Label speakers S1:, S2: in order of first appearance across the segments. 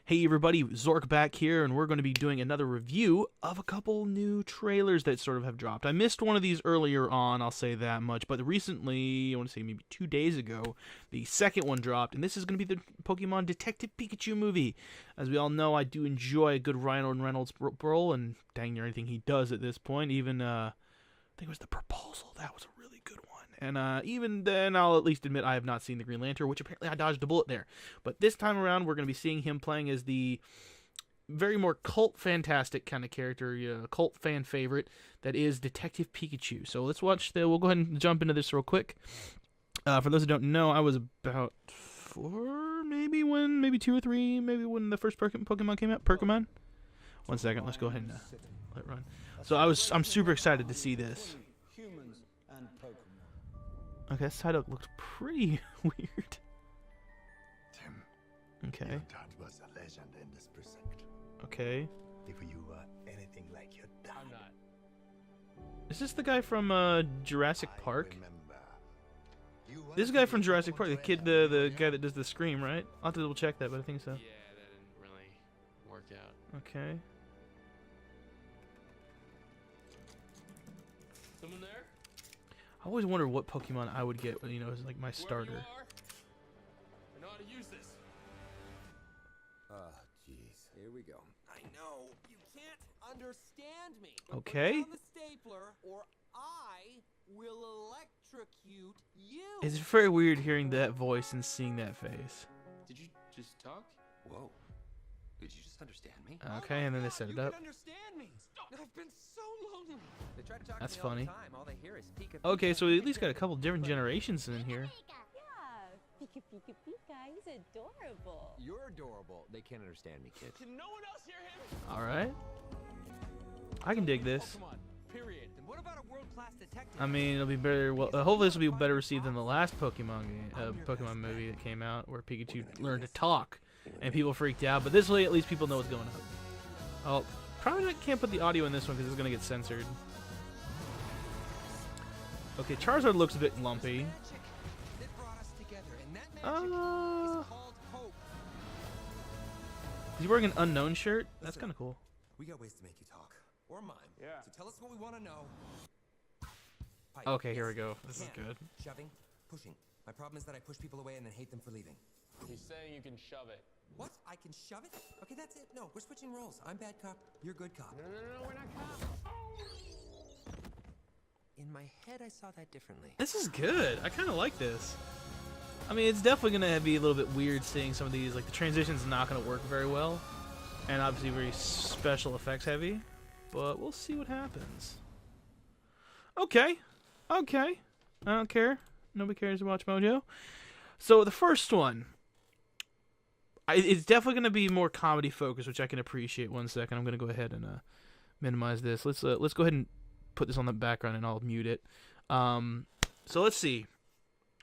S1: Hey everybody, Zork back here, and we're going to be doing another review of a couple new trailers that sort of have dropped. I missed one of these earlier on, I'll say that much, but recently, I want to say maybe 2 days ago, the second one dropped, and this is going to be the Pokemon Detective Pikachu movie. As we all know, I do enjoy a good Ryan Reynolds role, and dang near anything he does at this point. Even, I think it was The Proposal, that was a really good one. And even then, I'll at least admit I have not seen the Green Lantern, which apparently I dodged a bullet there. But this time around, we're going to be seeing him playing as the very more cult fantastic kind of character, cult fan favorite, that is Detective Pikachu. So let's watch we'll go ahead and jump into this real quick. For those who don't know, I was about 4, maybe 2 or 3, maybe when the first Pokemon came out. Pokemon? 1 second, let's go ahead and let it run. So I'm super excited to see this. Okay, this title looks pretty weird.
S2: Tim,
S1: okay.
S2: your dad was a legend in this precinct.
S1: Okay.
S2: If you were anything like your dad,
S3: I'm not.
S1: Is this the guy from Jurassic Park? This
S2: This
S1: guy from Jurassic Park, the kid, the guy that does the scream, right? I'll have to double check that, but I think so.
S3: Yeah, that didn't really work out.
S1: Okay.
S3: Someone there?
S1: I always wonder what Pokemon I would get, as like my starter.
S3: Whoever you are, I know how to use this.
S4: Jeez. Here we go. I know. You can't understand me.
S1: Okay.
S4: Put down the stapler, or I will electrocute you.
S1: It's very weird hearing that voice and seeing that face.
S3: Did you just talk?
S4: Whoa. Did you just understand me?
S1: Okay, and then they set it
S4: You
S1: up.
S4: can understand me. I've been so lonely. They try to talk
S1: That's
S4: to me
S1: funny.
S4: all the time. All they hear is Pika,
S1: Okay,
S4: Pika,
S1: so we at
S4: Pika,
S1: least got a
S4: Pika.
S1: couple different generations in here.
S5: Yeah, Pika Pika Pika, he's adorable.
S4: You're adorable. They can't understand me, kid.
S3: Can no one else hear him?
S1: Alright. I can dig this.
S3: Pokemon, period.
S4: And what about a world-class detective?
S1: I mean, it'll be better. Well, hopefully this will be better received than the last Pokemon movie that came out, where Pikachu learned to talk, and people freaked out. But this way, at least people know what's going on. Oh, probably can't put the audio in this one because it's gonna get censored. Okay, Charizard looks a bit lumpy.
S4: That brought us together, and that magic is called hope.
S1: He's wearing an unknown shirt. That's kind of cool.
S4: We got ways to make you talk, or mine.
S3: Yeah.
S4: So tell us what we want to know. Pipe.
S1: Okay, here we
S4: Yes.
S1: go. This is
S4: Can.
S1: good.
S4: Shoving, pushing. My problem is that I push people away and then hate them for leaving.
S3: He's saying you can shove it.
S4: What? I can shove it? Okay, that's it. No, we're switching roles. I'm bad cop. You're good cop.
S3: No, we're not cops.
S4: In my head, I saw that differently.
S1: This is good. I kind of like this. I mean, it's definitely gonna be a little bit weird seeing some of these. Like the transition's not gonna work very well, and obviously very special effects heavy. But we'll see what happens. Okay, okay. I don't care. Nobody cares to watch Mojo. So the first one, it's definitely gonna be more comedy focused, which I can appreciate. 1 second, I'm gonna go ahead and minimize this. Let's go ahead and put this on the background, and I'll mute it. So let's see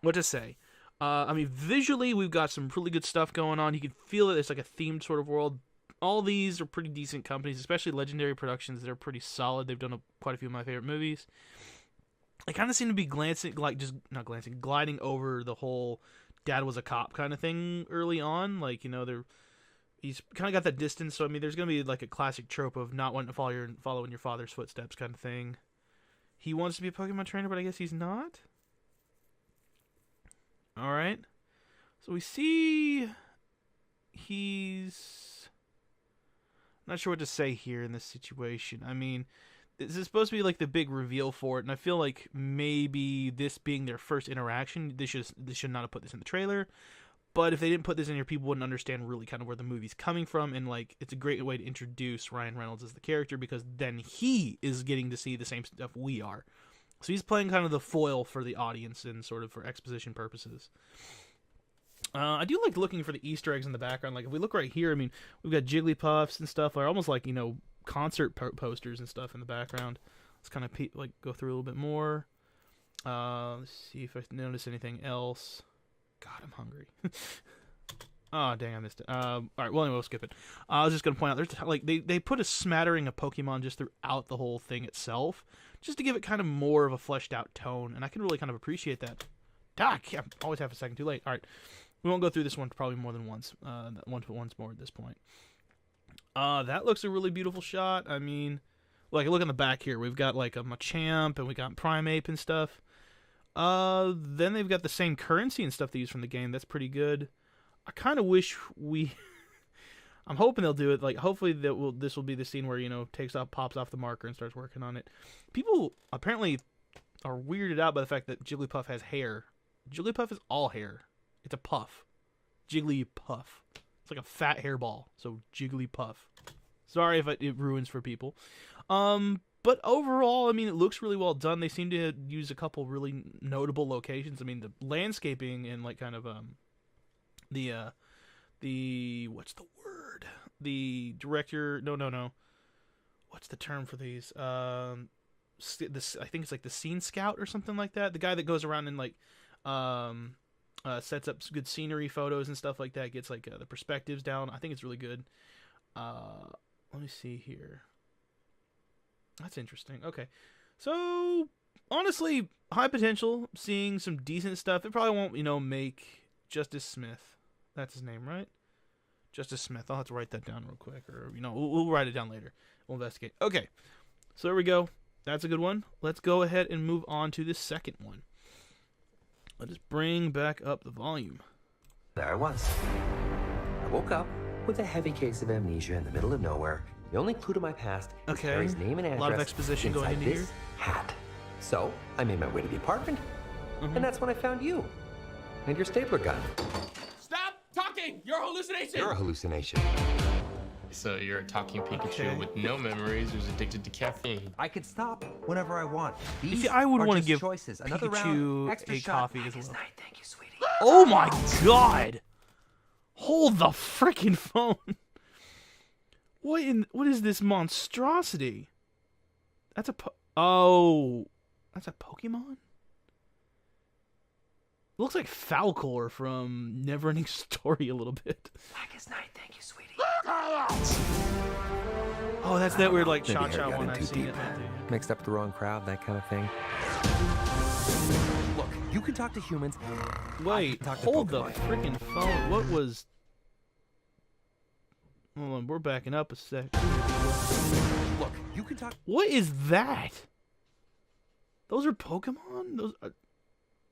S1: what to say. I mean, visually, we've got some really good stuff going on. You can feel it. It's like a themed sort of world. All these are pretty decent companies, especially Legendary Productions. They're pretty solid. They've done quite a few of my favorite movies. They kind of seem to be gliding over the whole dad was a cop kind of thing early on. Like, he's kind of got that distance. So, I mean, there's going to be like a classic trope of not wanting to follow in your father's footsteps kind of thing. He wants to be a Pokemon trainer, but I guess he's not. All right. So we see he's not sure what to say here in this situation. I mean, this is supposed to be like the big reveal for it, and I feel like maybe this being their first interaction, they should not have put this in the trailer. But if they didn't put this in here, people wouldn't understand really kind of where the movie's coming from, and like it's a great way to introduce Ryan Reynolds as the character, because then he is getting to see the same stuff we are. So he's playing kind of the foil for the audience and sort of for exposition purposes. I do like looking for the Easter eggs in the background. Like if we look right here, I mean, we've got Jigglypuffs and stuff, or almost like concert posters and stuff in the background. Let's kind of go through a little bit more. Let's see if I notice anything else. God, I'm hungry. Oh, dang, I missed it. All right, well, anyway, we'll skip it. I was just going to point out, there's like they put a smattering of Pokemon just throughout the whole thing itself, just to give it kind of more of a fleshed out tone, and I can really kind of appreciate that. I always have a second too late. All right. We won't go through this one probably more than once. Once more at this point. That looks a really beautiful shot. I mean, like, look in the back here. We've got, like, a Machamp, and we got Primeape and stuff. Then they've got the same currency and stuff they use from the game. That's pretty good. I kind of wish we... I'm hoping they'll do it. Like, hopefully this will be the scene where, you know, pops off the marker and starts working on it. People apparently are weirded out by the fact that Jigglypuff has hair. Jigglypuff is all hair. It's a puff. Jigglypuff. It's like a fat hairball. So Jigglypuff. Sorry if it ruins for people. But overall, I mean, it looks really well done. They seem to use a couple really notable locations. I mean, the landscaping and like kind of the what's the word? The director? No. What's the term for these? I think it's like the scene scout or something like that. The guy that goes around and like sets up good scenery photos and stuff like that. Gets like the perspectives down. I think it's really good. Let me see here. That's interesting. Okay. So, honestly, high potential. Seeing some decent stuff. It probably won't, you know, make Justice Smith. That's his name, right? Justice Smith. I'll have to write that down real quick. Or, you know, we'll write it down later. We'll investigate. Okay. So, there we go. That's a good one. Let's go ahead and move on to the second one. Let us bring back up the volume.
S6: There I was. I woke up with a heavy case of amnesia in the middle of nowhere. The only clue to my past is
S1: Okay.
S6: Harry's name and address.
S1: A lot of exposition going
S6: inside
S1: into
S6: this
S1: here.
S6: hat. So I made my way to the apartment, and that's when I found you and your stapler gun.
S3: Stop talking! You're a hallucination!
S6: You're a hallucination.
S7: So you're a talking Pikachu
S1: Okay.
S7: with no memories who's addicted to caffeine.
S6: I could stop whenever I want.
S1: You
S6: These
S1: see, I would
S6: are
S1: want to
S6: just
S1: give
S6: choices. Another
S1: Pikachu
S6: round, extra
S1: a
S6: shot.
S1: coffee as
S6: Good
S1: well.
S6: night, thank you, sweetie.
S1: Oh my god! Hold the freaking phone. What is this monstrosity? That's a that's a Pokemon? Looks like Falcor from Neverending Story a little bit.
S6: Black as night, thank you, sweetie.
S1: Oh, that's that weird like
S6: Maybe
S1: Cha
S6: Harry
S1: Cha
S6: got
S1: one.
S6: in
S1: I've
S6: too
S1: seen
S6: deep.
S1: it.
S6: Mixed up the wrong crowd, that kind of thing. Look, you can talk to humans.
S1: Wait,
S6: talk to
S1: hold the
S6: Pokemon.
S1: freaking phone. What was... Hold on, we're backing up a sec.
S6: Look, you can talk.
S1: What is that? Those are Pokemon? Those are...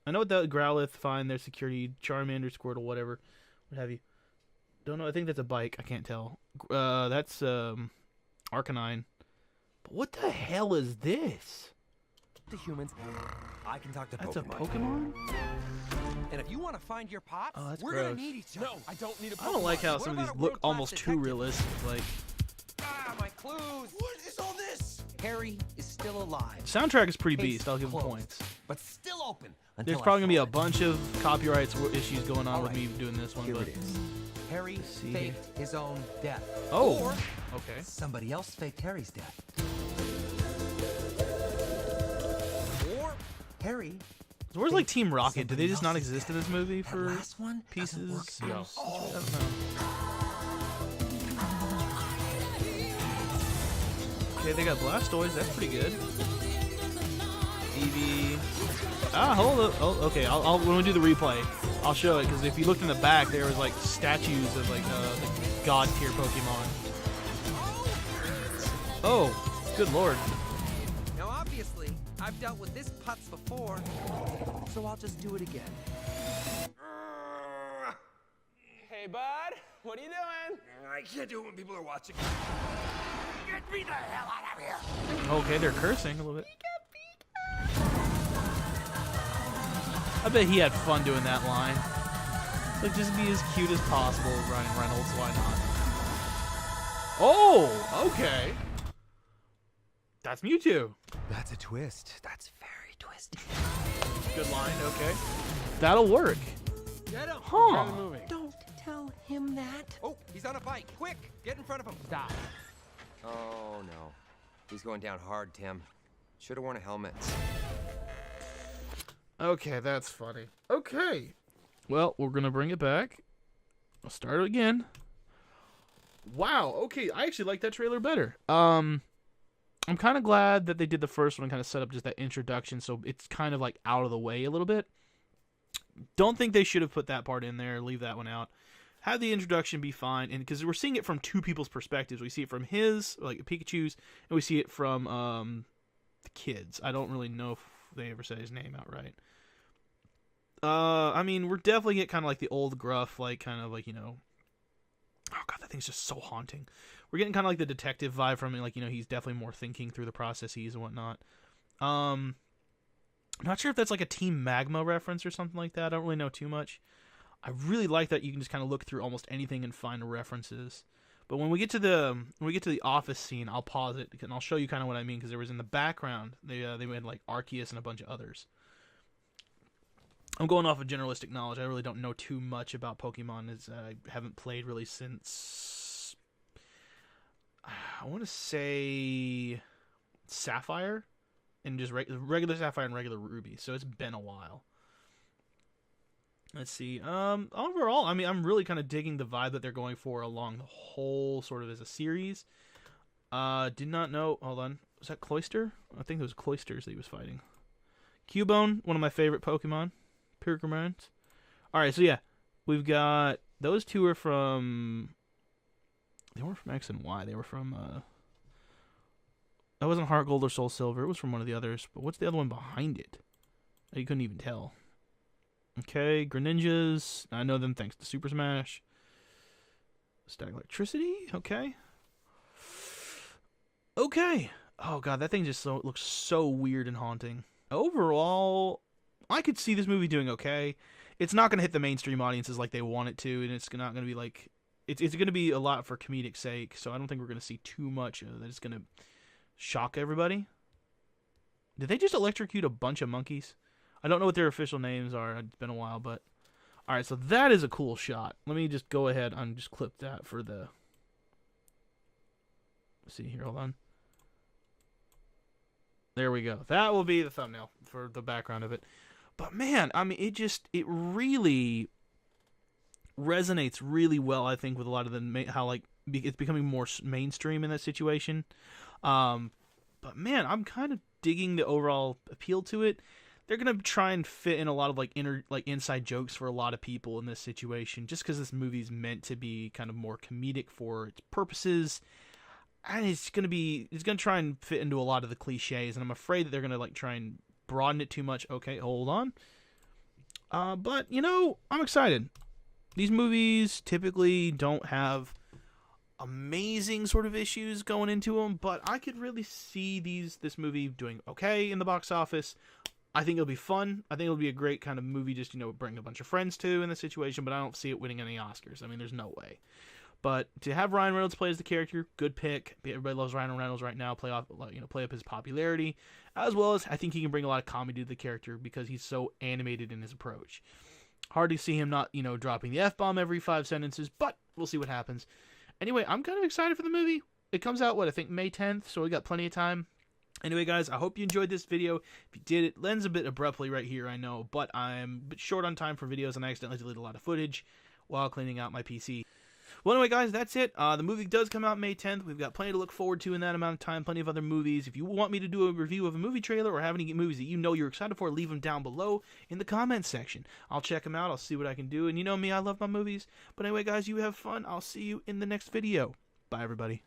S1: I know what that Growlithe, fine, their security, Charmander, Squirtle, whatever, what have you. Don't know, I think that's a bike, I can't tell. That's Arcanine. But what the hell is this?
S6: To humans, I can talk to
S1: That's a
S6: Pokemon.
S1: Pokemon?
S6: And if you want to find your pops,
S1: Oh, that's
S6: we're
S1: gross.
S6: gonna need each other.
S3: No, I don't need a
S1: I don't like how
S6: What
S1: some of
S6: about
S1: these
S6: a
S1: look
S6: world-class
S1: almost too
S6: detective?
S1: realistic. Like,
S6: My clues.
S4: What is all this? Harry is still alive.
S1: soundtrack is pretty
S4: Case
S1: beast, I'll give him
S4: closed,
S1: points.
S4: but still open.
S1: There's
S4: until I
S1: probably gonna be a
S4: solve it.
S1: bunch of copyright issues going on with
S4: Alright,
S1: me doing this one,
S4: Here
S1: but...
S4: it is. Harry
S1: see.
S4: faked his own death.
S1: Oh,
S4: Or
S1: okay.
S4: somebody else faked Harry's death. Or Harry.
S1: So where's like
S4: faked
S1: Team Rocket? Do they
S4: somebody
S1: just not
S4: else's
S1: exist
S4: death.
S1: in this movie
S4: That
S1: for
S4: last one doesn't work
S1: pieces?
S4: so
S7: No.
S1: I don't know. Okay, they got Blastoise. That's pretty good. Eevee. Ah, hold up. Oh, okay. I'll when we do the replay, I'll show it because if you looked in the back, there was like statues of like the god tier Pokemon. Oh, good lord.
S4: Now, obviously, I've dealt with this putz before, so I'll just do it again.
S3: Hey, bud, what are you doing?
S6: I can't do it when people are watching.
S1: Okay, they're cursing a little bit. I bet he had fun doing that line. Like, just be as cute as possible, Ryan Reynolds. Why not? Oh, okay. That's Mewtwo.
S6: That's a twist. That's very twisty.
S1: Good line. Okay, that'll work.
S4: Get him!
S1: Huh?
S4: Don't tell him that.
S6: Oh, he's on a bike. Quick, get in front of him.
S3: Stop.
S6: Oh no, he's going down hard, Tim. Should have worn a helmet.
S1: Okay, that's funny. Okay. Well, we're gonna bring it back. I'll start it again. Wow. Okay, I actually like that trailer better. I'm kind of glad that they did the first one and kind of set up just that introduction, so it's kind of like out of the way a little bit. Don't think they should have put that part in there. Leave that one out. Have the introduction be fine, and because we're seeing it from two people's perspectives. We see it from his, like Pikachu's, and we see it from the kids. I don't really know if they ever say his name outright. I mean, we're definitely get kind of like the old gruff, like kind of like, you know, oh god, that thing's just so haunting. We're getting kind of like the detective vibe from it, like, you know, he's definitely more thinking through the processes and whatnot. I'm not sure if that's like a Team Magma reference or something like that. I don't really know too much. I really like that you can just kind of look through almost anything and find references. But when we get to the office scene, I'll pause it and I'll show you kind of what I mean, because there was in the background they made like Arceus and a bunch of others. I'm going off of generalistic knowledge. I really don't know too much about Pokemon, as I haven't played really since I want to say Sapphire, and just regular Sapphire and regular Ruby. So it's been a while. Let's see. Overall, I mean, I'm really kind of digging the vibe that they're going for along the whole sort of as a series. Did not know. Hold on. Was that Cloyster? I think it was Cloysters that he was fighting. Cubone, one of my favorite Pokemon. Pyrgramons. Alright, so yeah. We've got... Those two are from... They weren't from X and Y. They were from... That wasn't Heart Gold or Soul Silver. It was from one of the others. But what's the other one behind it? You couldn't even tell. Okay, Greninjas. I know them thanks to Super Smash. Static Electricity. Okay. Okay. Oh god, that thing just looks so weird and haunting. Overall, I could see this movie doing okay. It's not going to hit the mainstream audiences like they want it to, and it's not going to be like... It's going to be a lot for comedic sake, so I don't think we're going to see too much that it's going to shock everybody. Did they just electrocute a bunch of monkeys? I don't know what their official names are. It's been a while, but... Alright, so that is a cool shot. Let me just go ahead and just clip that for the... Let's see here, hold on. There we go. That will be the thumbnail for the background of it. But man, I mean, it really resonates really well, I think, with a lot of the... How, like, it's becoming more mainstream in that situation. But man, I'm kind of digging the overall appeal to it. They're gonna try and fit in a lot of like inside jokes for a lot of people in this situation, just because this movie's meant to be kind of more comedic for its purposes, and it's gonna try and fit into a lot of the cliches, and I'm afraid that they're gonna like try and broaden it too much. Okay, hold on. But you know, I'm excited. These movies typically don't have amazing sort of issues going into them, but I could really see this movie doing okay in the box office. I think it'll be fun. I think it'll be a great kind of movie just, you know, bring a bunch of friends to in this situation, but I don't see it winning any Oscars. I mean, there's no way. But to have Ryan Reynolds play as the character, good pick. Everybody loves Ryan Reynolds right now. Play up his popularity, as well as I think he can bring a lot of comedy to the character because he's so animated in his approach. Hard to see him not, you know, dropping the F-bomb every 5 sentences, but we'll see what happens. Anyway, I'm kind of excited for the movie. It comes out, I think May 10th, so we got plenty of time. Anyway, guys, I hope you enjoyed this video. If you did, it ends a bit abruptly right here, I know, but I'm a bit short on time for videos, and I accidentally deleted a lot of footage while cleaning out my PC. Well, anyway, guys, that's it. The movie does come out May 10th. We've got plenty to look forward to in that amount of time, plenty of other movies. If you want me to do a review of a movie trailer or have any movies that you know you're excited for, leave them down below in the comments section. I'll check them out. I'll see what I can do. And you know me, I love my movies. But anyway, guys, you have fun. I'll see you in the next video. Bye, everybody.